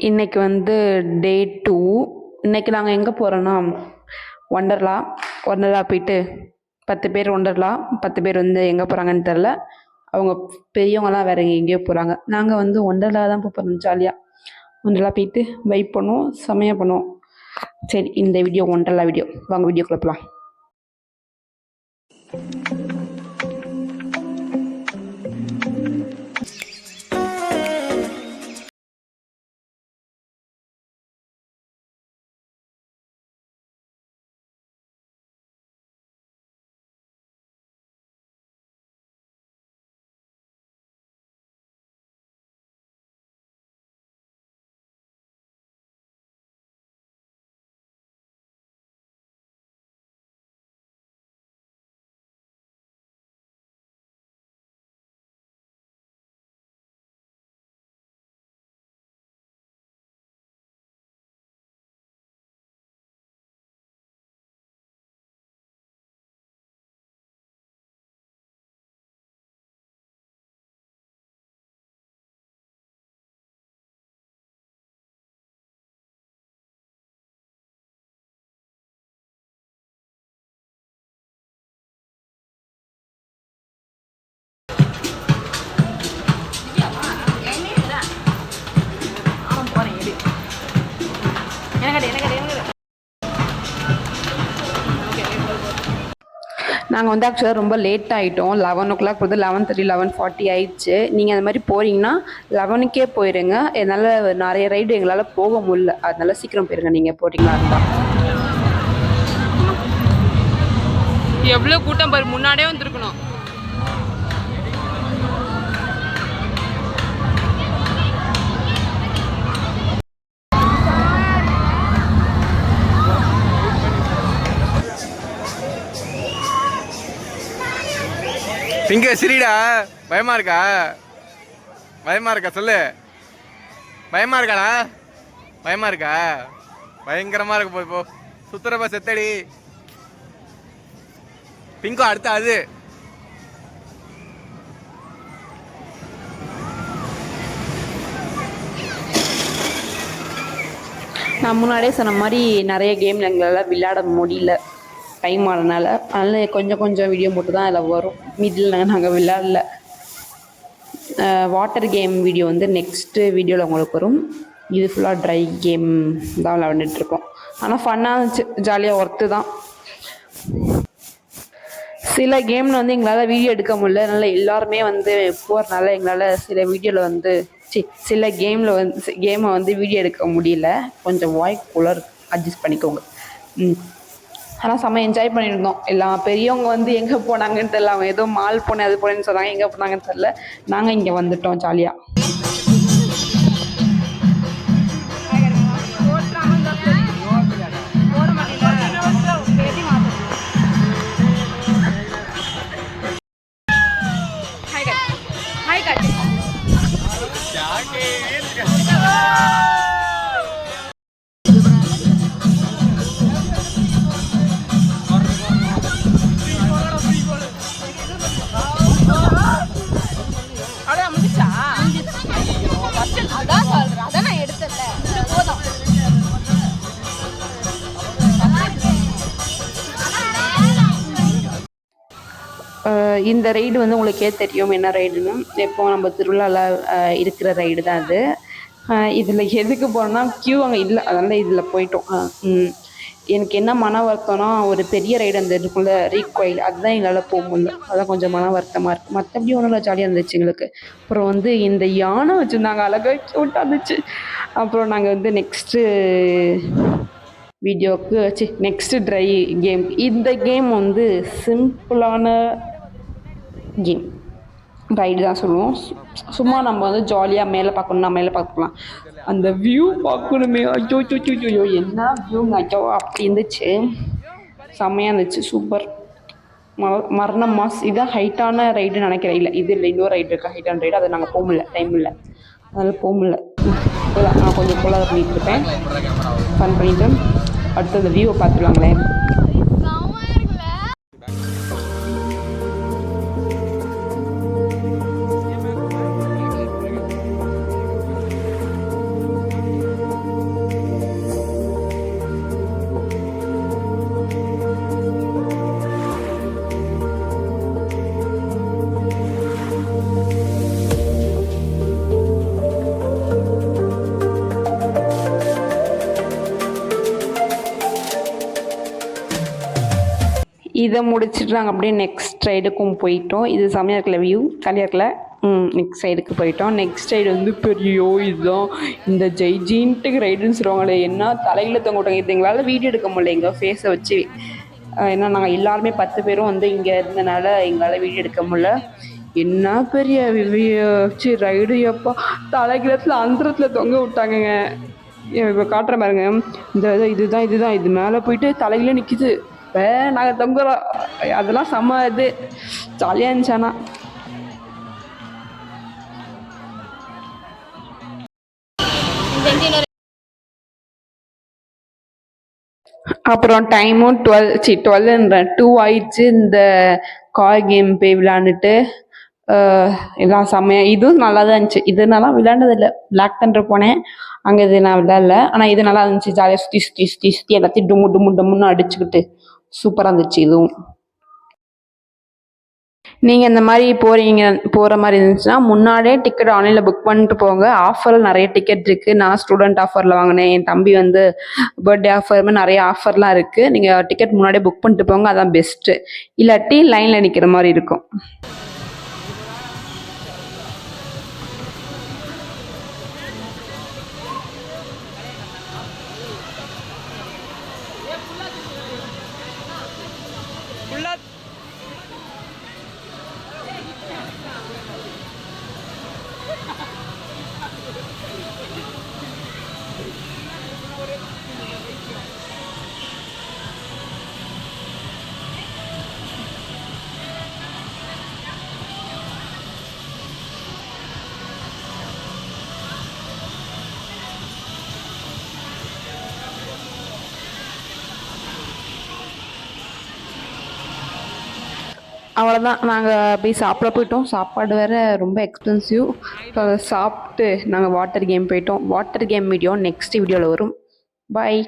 இன்றைக்கி வந்து டே 2. இன்றைக்கி நாங்கள் எங்கே போகிறோன்னா ஒண்டர்லா போயிட்டு 10 பேர் ஒண்டர்லா, 10 பேர் வந்து எங்கே போகிறாங்கன்னு தெரில. அவங்க பெரியவங்களாம் வேறு எங்கேயோ போகிறாங்க. நாங்கள் வந்து ஒண்டர்லா தான் போகிறோம். ஜாலியாக ஒண்டர்லா போயிட்டு வைப் பண்ணுவோம், செமையாக பண்ணுவோம். சரி, இந்த வீடியோ ஒண்டர்லா வீடியோ. வாங்க வீடியோக்குள்ள போகலாம். நாங்கள் வந்து ஆக்சுவலாக ரொம்ப லேட் ஆகிட்டோம். 11 o'clock போது 11:30 11:40 ஆயிடுச்சு. நீங்கள் அந்த மாதிரி போகிறீங்கன்னா 11க்கே போயிடுங்க. என்னால் நிறைய ரைடு எங்களால் போக முடியல, அதனால சீக்கிரம் போயிருங்க நீங்கள் போகிறீங்களா இருந்தால். எவ்வளோ கூட்டம் பாரு, முன்னாடியே வந்துருக்கணும். இங்கே சரிடா, பயமா இருக்கா? பயமா இருக்கா சொல்லு. பயமா இருக்காடா? பயமா இருக்கா? பயங்கரமா இருக்கு. போய் போ, சுத்துறப்ப செத்தடி. பிங்கோ அடுத்த அது. நான் முன்னாடியே சொன்ன மாதிரி நிறைய கேமில் எங்களால் விளையாட முடியல, டைம் ஆனதுனால. அதனால் கொஞ்சம் வீடியோ மட்டும் தான் அதில் வரும். மீதில் நாங்கள் விளையாடல. வாட்டர் கேம் வீடியோ வந்து நெக்ஸ்ட்டு வீடியோவில் உங்களுக்கு வரும். இது ஃபுல்லாக ட்ரை கேம் தான் விளையாண்டுட்ருக்கோம். ஆனால் ஃபன்னாக இருந்துச்சு, ஜாலியாக ஒர்த்து தான். சில கேமில் வந்து எங்களால் வீடியோ எடுக்க முடியல, அதனால் எல்லாருமே வந்து போகிறனால எங்களால் சில வீடியோவில் வந்து சில கேமை வந்து வீடியோ எடுக்க முடியல. கொஞ்சம் வாய்ஸ் கூலர் அட்ஜஸ்ட் பண்ணிக்கோங்க. ஆனால் செம்ம என்ஜாய் பண்ணியிருந்தோம். எல்லாம் பெரியவங்க வந்து எங்கே போனாங்கன்னு தெரில. அவங்க ஏதோ மால் போனேன் அது போனேன்னு சொன்னாங்க, எங்கே போனாங்கன்னு தெரில. நாங்கள் இங்கே வந்துட்டோம் ஜாலியாக. இந்த ரைடு வந்து உங்களுக்கே தெரியும் என்ன ரைடுன்னு. எப்போ நம்ம திருவிழாவில் இருக்கிற ரைடு தான் அது. இதில் எதுக்கு போனோம்னா க்யூ அங்கே இல்லை, அதனால் இதில் போயிட்டோம். எனக்கு என்ன மன வருத்தம்னா, ஒரு பெரிய ரைடு அந்த இதுக்குள்ளே ரீகோயில், அதுதான் எங்களால் போக முடியல. அதான் கொஞ்சம் மன வருத்தமாக இருக்குது. மற்றபடி ஒன்றும் இல்லை, ஜாலியாக இருந்துச்சு எங்களுக்கு. அப்புறம் வந்து இந்த யானை வச்சுருந்தாங்க, அழகாக க்யூட்டாக இருந்துச்சு. அப்புறம் நாங்கள் வந்து நெக்ஸ்ட்டு வீடியோவுக்கு நெக்ஸ்ட்டு ட்ரை கேம். இந்த கேம் வந்து சிம்பிளான கேம், ரைடு தான் சொல்லுவோம். சும்மா நம்ம வந்து ஜாலியாக மேலே பார்க்கணுன்னா மேலே பார்க்கலாம், அந்த வியூ பார்க்கணுமே. ஐயோ என்ன வியூங்க, ஐயோ அப்படி இருந்துச்சு, செம்மையாக இருந்துச்சு, சூப்பர். மரண மாஸ். இதுதான் ஹைட்டான ரைடுன்னு நினைக்கிறேன். இல்லை இது இல்லை, இன்னொரு ரைடு இருக்கா ஹைட்டான ரைடு, அதை நாங்கள் போக முடியல, டைம் இல்லை, அதனால் போக முடியல. நான் கொஞ்சம் போல பண்ணிகிட்ருப்பேன், ஃபன் பண்ணிவிட்டு அடுத்து அந்த வியூவை பார்த்துருவாங்களே. இதை முடிச்சுட்டு நாங்கள் அப்படியே நெக்ஸ்ட் ரைடுக்கும் போயிட்டோம். இது செம்மையாக இருக்கல வியூ, ஜாலியாக இருக்கல. நெக்ஸ்ட் ரைடுக்கு போயிட்டோம். நெக்ஸ்ட் ரைடு வந்து பெரியோ இதுதான் இந்த ஜெய்ஜீன்ட்டுக்கு ரைடுன்னு சொல்லுவாங்களே, என்ன தலையில் தொங்க விட்டாங்க. இது எங்களால் வீடியோ எடுக்க முடியல எங்கள் ஃபேஸை வச்சு. ஏன்னா நாங்கள் எல்லாருமே 10 பேரும் வந்து இங்கே இருந்தனால எங்களால் வீடியோ எடுக்க முடியல. என்ன பெரிய வச்சு ரைடு எப்போ தலைக்கிழத்தில் அந்தரத்தில் தொங்க விட்டாங்கங்க. இப்போ காட்டுற பாருங்க, இதுதான் இது மேலே போயிட்டு தலையில நிற்கிது. இப்போ நாங்கள் தொங்குறோம். அதெல்லாம் செம்ம இது ஜாலியாக இருந்துச்சு. ஆனால் அப்புறம் டைமும் 2 ஆயிடுச்சு. இந்த கார் கேம் போய் விளையாண்டுட்டு எல்லாம் செம்மையாக, இதுவும் நல்லா தான் இருந்துச்சு. இது நல்லா விளையாண்டதில்லை. பிளாக் தண்டர் போனேன், அங்கே இது நான் விளையாடல. ஆனால் இது நல்லா இருந்துச்சு. ஜாலியாக சுற்றி எல்லாத்தையும் டும்முன்னு அடிச்சுக்கிட்டு சூப்பராக இருந்துச்சு. இதுவும் நீங்கள் இந்த மாதிரி போகிற மாதிரி இருந்துச்சுன்னா முன்னாடியே டிக்கெட் ஆன்லைனில் புக் பண்ணிட்டு போங்க. ஆஃபரில் நிறைய டிக்கெட் இருக்குது. நான் ஸ்டூடெண்ட் ஆஃபரில் வாங்கினேன், என் தம்பி வந்து பர்த்டே ஆஃபர், மாதிரி நிறைய ஆஃபர்லாம் இருக்குது. நீங்கள் டிக்கெட் முன்னாடியே புக் பண்ணிட்டு போங்க, அதான் பெஸ்ட்டு. இல்லாட்டி லைனில் நிற்கிற மாதிரி இருக்கும். அவ்வளோதான், நாங்கள் போய் சாப்பிட போயிட்டோம். சாப்பாடு வேறு ரொம்ப எக்ஸ்பென்சிவ். ஸோ அதை சாப்பிட்டு நாங்கள் வாட்டர் கேம் போயிட்டோம். வாட்டர் கேம் வீடியோ நெக்ஸ்ட் வீடியோவில் வரும். பாய்.